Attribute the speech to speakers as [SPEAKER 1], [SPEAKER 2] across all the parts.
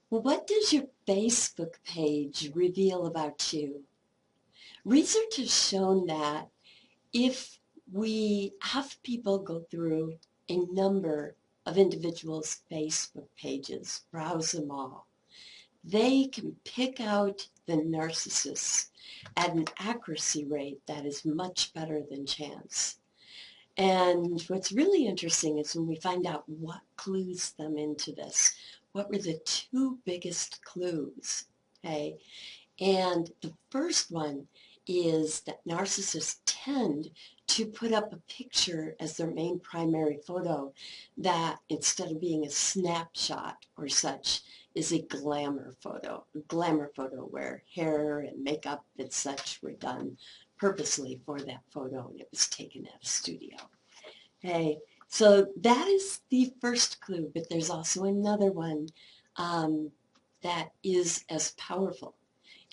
[SPEAKER 1] Well, what does your Facebook page reveal about you? Research has shown that if we have people go through a number of individuals' Facebook pages, browse them all, they can pick out the narcissists at an accuracy rate that is much better than chance. And what's really interesting is when we find out what clues them into this. What were the two biggest clues? Okay. And the first one is that narcissists tend to put up a picture as their main primary photo that instead of being a snapshot or such is a glamour photo where hair and makeup and such were done purposely for that photo and it was taken at a studio. Okay, so that is the first clue, but there's also another one that is as powerful,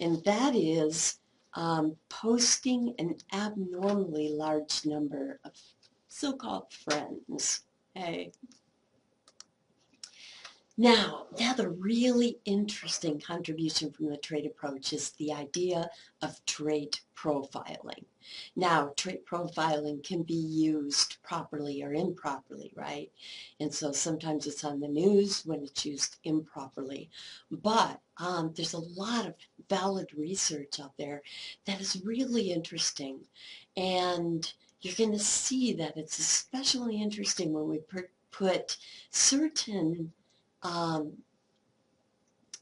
[SPEAKER 1] and that is posting an abnormally large number of so-called friends. Okay. Now, the really interesting contribution from the trait approach is the idea of trait profiling. Now, trait profiling can be used properly or improperly, right? And so sometimes it's on the news when it's used improperly. But there's a lot of valid research out there that is really interesting. And you're going to see that it's especially interesting when we put certain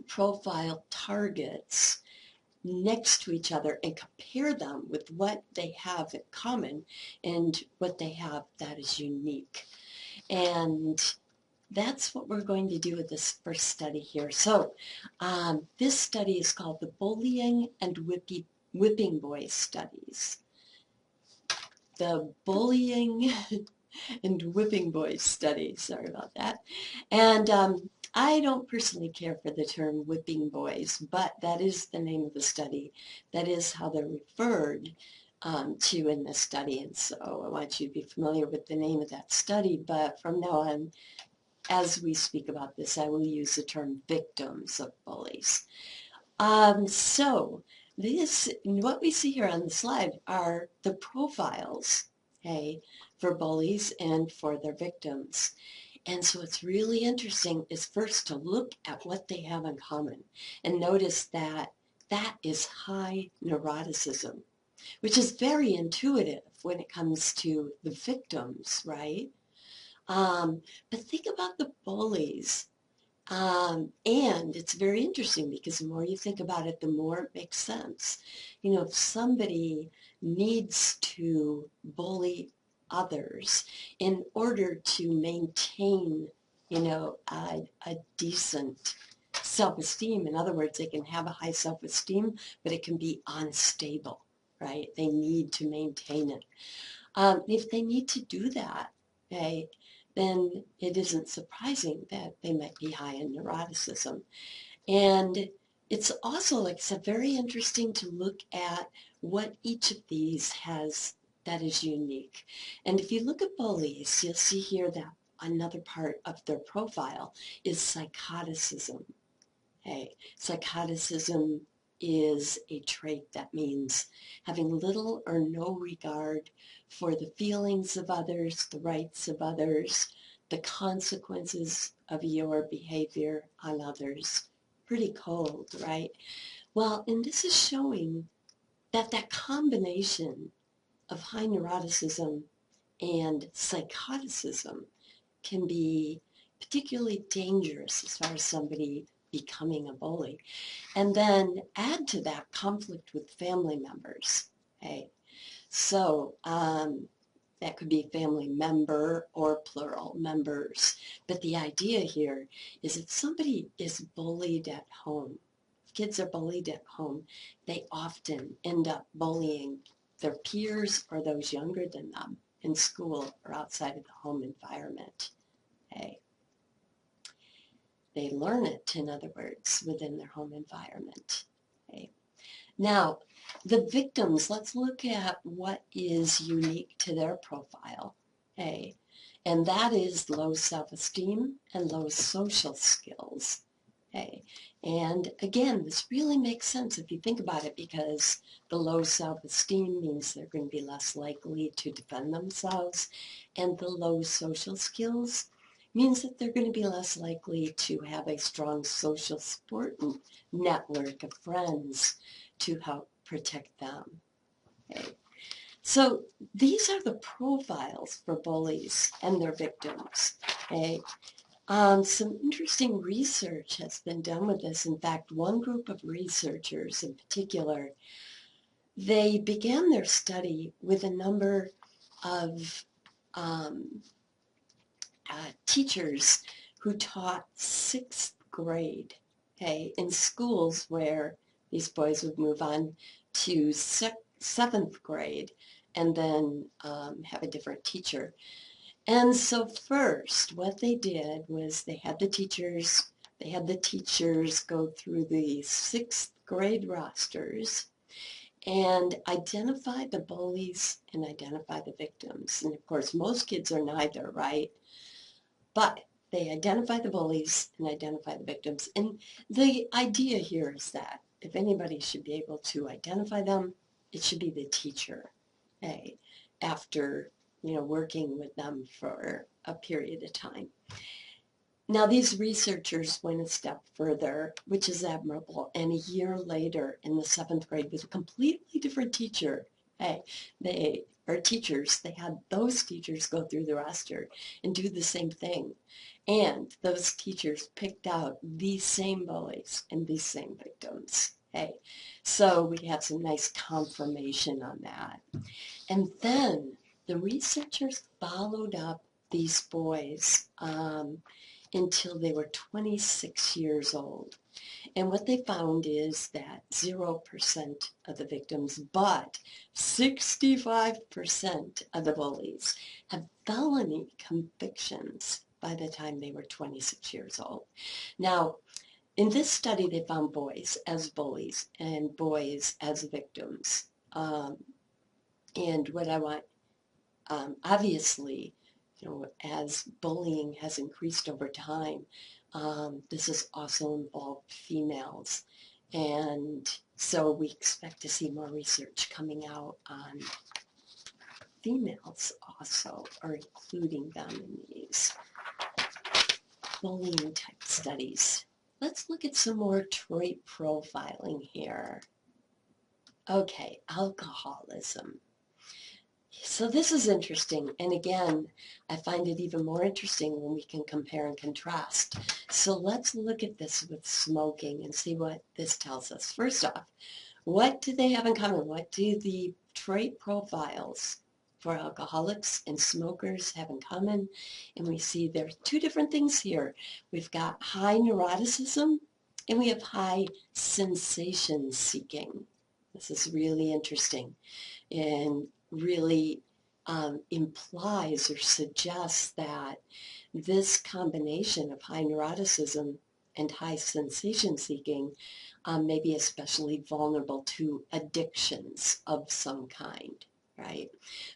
[SPEAKER 1] profile targets next to each other and compare them with what they have in common and what they have that is unique. And that's what we're going to do with this first study here. So this study is called the Bullying and Whipping Boy Studies. The Bullying and Whipping Boys study. Sorry about that. And I don't personally care for the term whipping boys, but that is the name of the study. That is how they're referred to in this study. And so I want you to be familiar with the name of that study. But from now on, as we speak about this, I will use the term victims of bullies. So what we see here on the slide are the profiles, okay, for bullies and for their victims. And so what's really interesting is first to look at what they have in common and notice that that is high neuroticism, which is very intuitive when it comes to the victims, right? But think about the bullies. And it's very interesting because the more you think about it, the more it makes sense. You know, if somebody needs to bully others in order to maintain, a decent self-esteem. In other words, they can have a high self-esteem, but it can be unstable, right? They need to maintain it. If they need to do that, okay, then it isn't surprising that they might be high in neuroticism. And it's also, like I said, very interesting to look at what each of these has that is unique. And if you look at bullies, you'll see here that another part of their profile is psychoticism. Okay, psychoticism is a trait that means having little or no regard for the feelings of others, the rights of others, the consequences of your behavior on others. Pretty cold, right? Well, and this is showing that that combination of high neuroticism and psychoticism can be particularly dangerous as far as somebody becoming a bully. And then add to that conflict with family members. Okay, so that could be family member or plural members. But the idea here is if somebody is bullied at home, if kids are bullied at home, they often end up bullying their peers or those younger than them in school or outside of the home environment. Okay. They learn it, in other words, within their home environment. Okay. Now, the victims, let's look at what is unique to their profile. And that is low self-esteem and low social skills. Okay. And again, this really makes sense if you think about it, because the low self-esteem means they're going to be less likely to defend themselves, and the low social skills means that they're going to be less likely to have a strong social support network of friends to help protect them. Okay. So these are the profiles for bullies and their victims. Okay. Some interesting research has been done with this. In fact, one group of researchers in particular, they began their study with a number of um, teachers who taught sixth grade, okay, in schools where these boys would move on to seventh grade and then have a different teacher. And so first, what they did was they had the teachers go through the sixth grade rosters and identify the bullies and identify the victims. And of course, most kids are neither, right? But they identify the bullies and identify the victims. And the idea here is that if anybody should be able to identify them, it should be the teacher, okay, after working with them for a period of time. Now, these researchers went a step further, which is admirable, and a year later in the seventh grade with a completely different teacher, hey, they had those teachers go through the roster and do the same thing. And those teachers picked out these same bullies and these same victims. Hey, so we have some nice confirmation on that. And then the researchers followed up these boys until they were 26 years old. And what they found is that 0% of the victims, but 65% of the bullies have felony convictions by the time they were 26 years old. Now, in this study, they found boys as bullies and boys as victims. And what I want, obviously, as bullying has increased over time, this has also involved females. And so we expect to see more research coming out on females also, or including them in these bullying type studies. Let's look at some more trait profiling here. Okay, alcoholism. So this is interesting, and again, I find it even more interesting when we can compare and contrast. So let's look at this with smoking and see what this tells us. First off, what do they have in common? What do the trait profiles for alcoholics and smokers have in common? And we see there's two different things here. We've got high neuroticism and we have high sensation seeking. This is really interesting and really implies or suggests that this combination of high neuroticism and high sensation seeking may be especially vulnerable to addictions of some kind, right?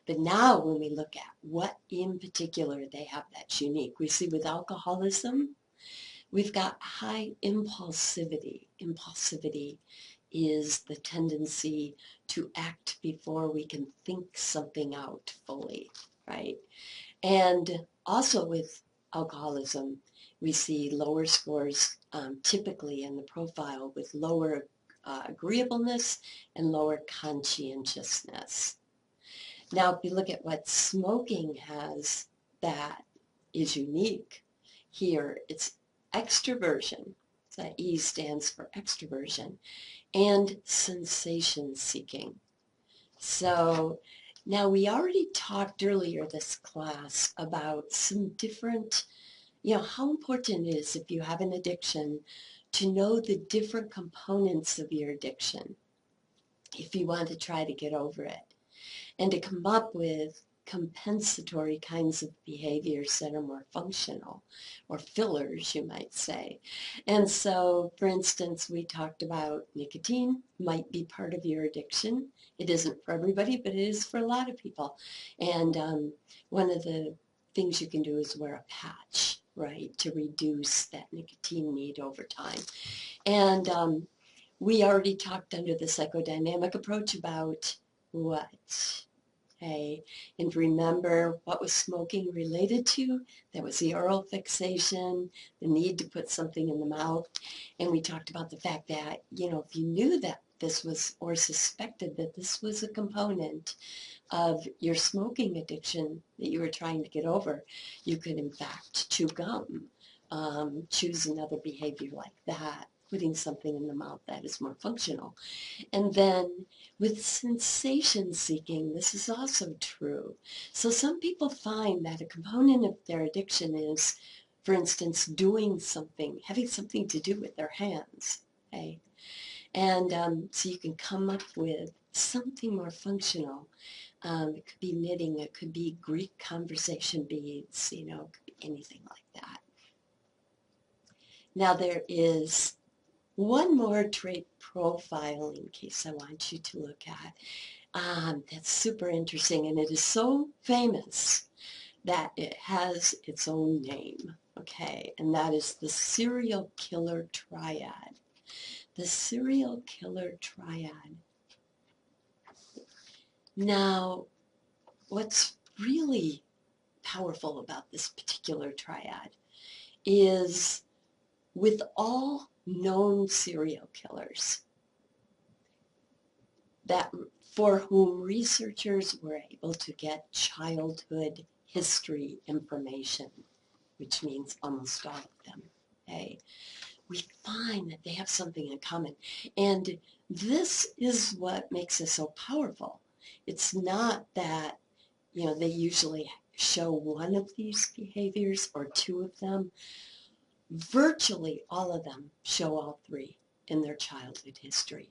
[SPEAKER 1] But now when we look at what in particular they have that's unique, we see with alcoholism, we've got high impulsivity. Impulsivity is the tendency to act before we can think something out fully, right? And also with alcoholism, we see lower scores typically in the profile with lower agreeableness and lower conscientiousness. Now, if you look at what smoking has that is unique here, it's extroversion. That E stands for extroversion, and sensation seeking. So now we already talked earlier this class about some different, how important it is if you have an addiction to know the different components of your addiction if you want to try to get over it, and to come up with compensatory kinds of behaviors that are more functional, or fillers, you might say. And so, for instance, we talked about nicotine might be part of your addiction. It isn't for everybody, but it is for a lot of people. And one of the things you can do is wear a patch right, to reduce that nicotine need over time. And we already talked under the psychodynamic approach about what? Okay, and remember what was smoking related to? That was the oral fixation, the need to put something in the mouth. And we talked about the fact that, if you knew that this was, or suspected that this was a component of your smoking addiction that you were trying to get over, you could in fact chew gum, choose another behavior like that, putting something in the mouth that is more functional. And then with sensation seeking, this is also true. So some people find that a component of their addiction is, for instance, doing something, having something to do with their hands. Okay? And so you can come up with something more functional. It could be knitting, it could be Greek conversation beads, it could be anything like that. Now there is one more trait profiling case I want you to look at. That's super interesting, and it is so famous that it has its own name, okay? And that is the serial killer triad. The serial killer triad. Now, what's really powerful about this particular triad is with all known serial killers that for whom researchers were able to get childhood history information, which means almost all of them, okay, we find that they have something in common. And this is what makes it so powerful. It's not that, they usually show one of these behaviors or two of them. Virtually all of them show all three in their childhood history.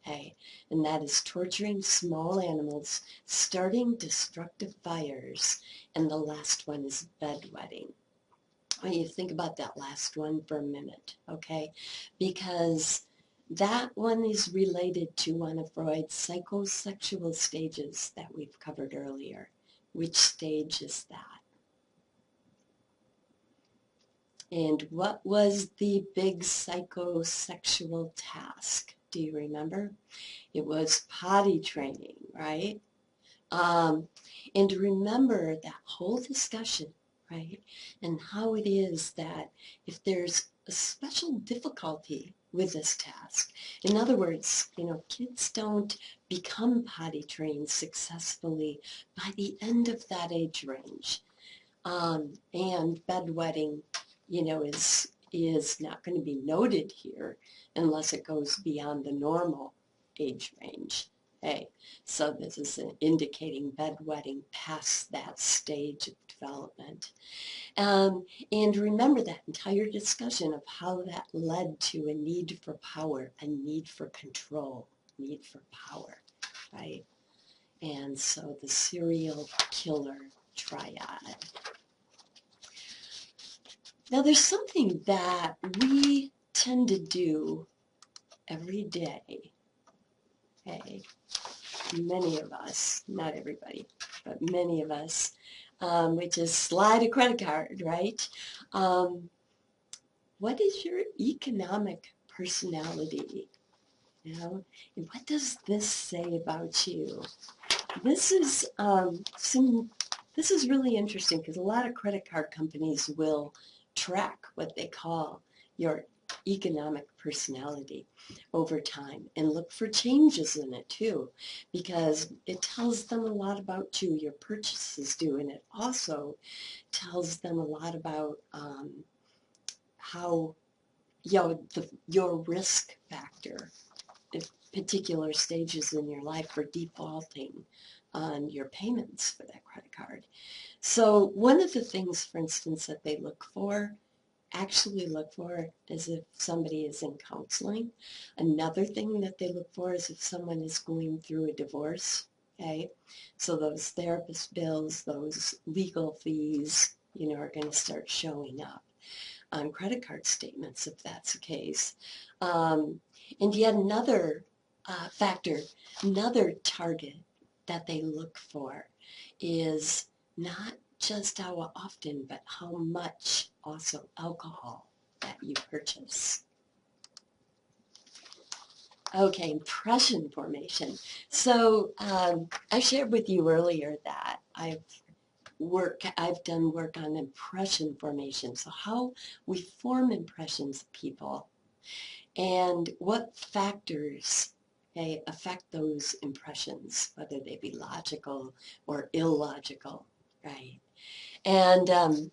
[SPEAKER 1] Okay? And that is torturing small animals, starting destructive fires, and the last one is bedwetting. I want you to think about that last one for a minute, okay? Because that one is related to one of Freud's psychosexual stages that we've covered earlier. Which stage is that? And what was the big psychosexual task? Do you remember? It was potty training, right? And remember that whole discussion, right? And how it is that if there's a special difficulty with this task, in other words, kids don't become potty trained successfully by the end of that age range. And bedwetting, is not going to be noted here unless it goes beyond the normal age range. Okay, so this is indicating bedwetting past that stage of development. And remember that entire discussion of how that led to a need for power, a need for control, need for power, right? And so the serial killer triad. Now there's something that we tend to do every day, okay? Many of us, not everybody, but many of us, which is slide a credit card, right? What is your economic personality? And what does this say about you? This is this is really interesting because a lot of credit card companies will track what they call your economic personality over time and look for changes in it too, because it tells them a lot about you, your purchases do, and it also tells them a lot about how your risk factor at particular stages in your life for defaulting on your payments for that credit card. So one of the things, for instance, that they actually look for is if somebody is in counseling. Another thing that they look for is if someone is going through a divorce, okay? So those therapist bills, those legal fees, are going to start showing up on credit card statements if that's the case. And yet another factor, another target that they look for is not just how often, but how much also alcohol that you purchase. Okay, impression formation. So I shared with you earlier that I've done work on impression formation. So how we form impressions of people and what factors affect those impressions, whether they be logical or illogical, right? And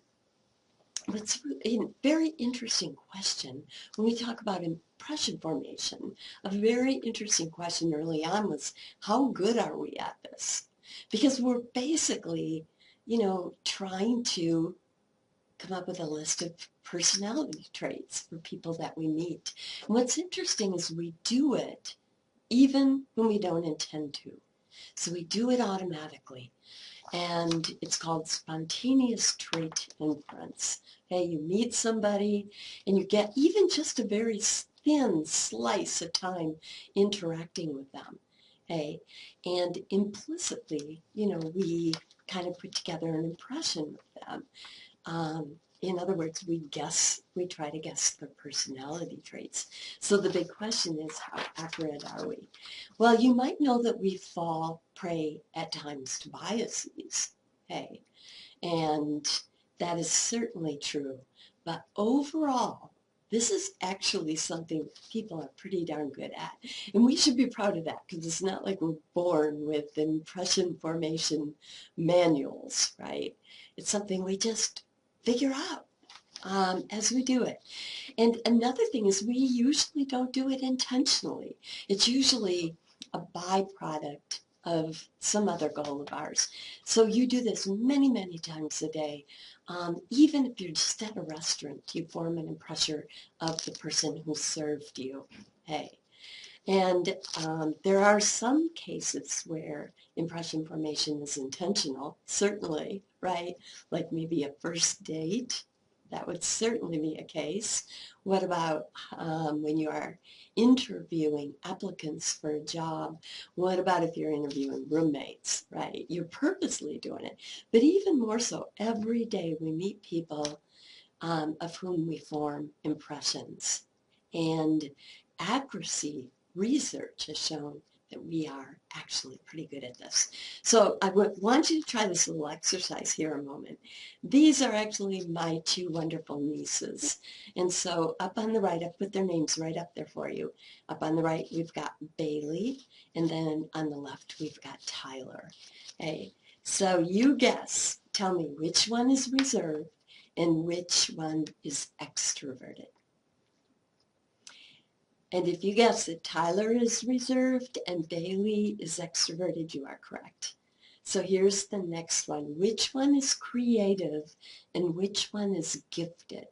[SPEAKER 1] what's a very interesting question when we talk about impression formation, a very interesting question early on was, how good are we at this? Because we're basically, trying to come up with a list of personality traits for people that we meet. And what's interesting is we do it even when we don't intend to. So we do it automatically. And it's called spontaneous trait inference. Okay, you meet somebody and you get even just a very thin slice of time interacting with them. Okay, and implicitly, we kind of put together an impression with them. In other words, we try to guess their personality traits. So the big question is, how accurate are we? Well, you might know that we fall prey at times to biases, hey, and that is certainly true. But overall, this is actually something people are pretty darn good at. And we should be proud of that because it's not like we're born with impression formation manuals, right? It's something we just figure out as we do it. And another thing is we usually don't do it intentionally. It's usually a byproduct of some other goal of ours. So you do this many, many times a day. Even if you're just at a restaurant, you form an impression of the person who served you. Hey. And there are some cases where impression formation is intentional, certainly, right? Like maybe a first date. That would certainly be a case. What about when you are interviewing applicants for a job? What about if you're interviewing roommates, right? You're purposely doing it. But even more so, every day we meet people of whom we form impressions. And accuracy research has shown that we are actually pretty good at this. So I want you to try this little exercise here a moment. These are actually my two wonderful nieces. And so up on the right, I've put their names right up there for you. Up on the right, we've got Bailey, and then on the left, we've got Tyler. Hey, so you guess, tell me which one is reserved and which one is extroverted. And if you guess that Tyler is reserved and Bailey is extroverted, you are correct. So here's the next one. Which one is creative and which one is gifted?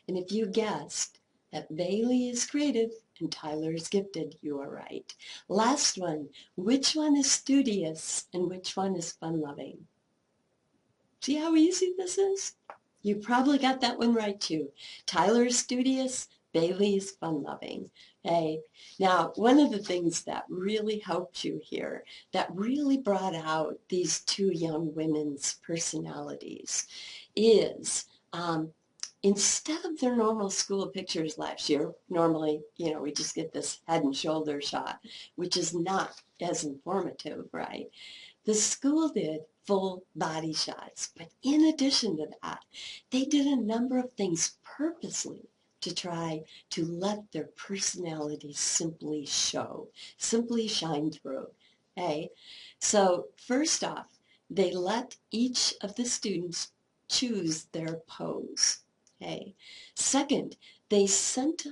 [SPEAKER 1] And if you guessed that Bailey is creative and Tyler is gifted, you are right. Last one. Which one is studious and which one is fun-loving? See how easy this is? You probably got that one right too. Tyler's studious, Bailey's fun-loving. Okay. Now, one of the things that really helped you here, that really brought out these two young women's personalities, is instead of their normal school pictures last year, normally, we just get this head and shoulder shot, which is not as informative, right? The school did full body shots, but in addition to that, they did a number of things purposely to try to let their personalities simply show, simply shine through. Okay? So first off, they let each of the students choose their pose. Okay? Second, they sent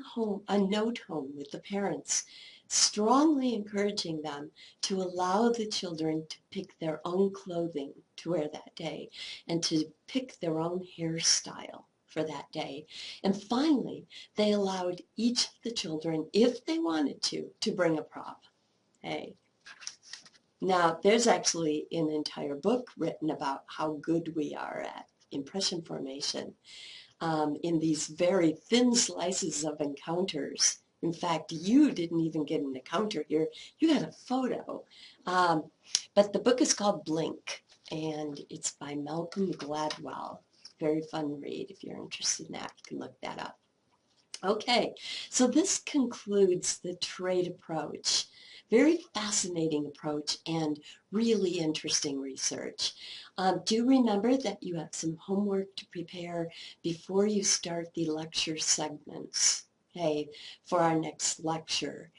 [SPEAKER 1] a note home with the parents strongly encouraging them to allow the children to pick their own clothing to wear that day and to pick their own hairstyle for that day. And finally, they allowed each of the children, if they wanted to bring a prop. Hey. Now, there's actually an entire book written about how good we are at impression formation in these very thin slices of encounters. In fact, you didn't even get an encounter here. You got a photo. But the book is called Blink. and it's by Malcolm Gladwell. Very fun read. If you're interested in that, you can look that up. Okay, so this concludes the trade approach. Very fascinating approach and really interesting research. Do remember that you have some homework to prepare before you start the lecture segments, okay, for our next lecture.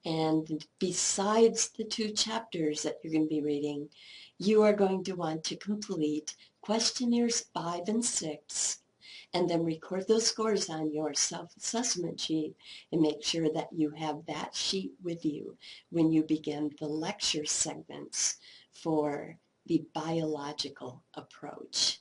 [SPEAKER 1] And besides the 2 chapters that you're going to be reading, you are going to want to complete questionnaires 5 and 6, and then record those scores on your self-assessment sheet and make sure that you have that sheet with you when you begin the lecture segments for the biological approach.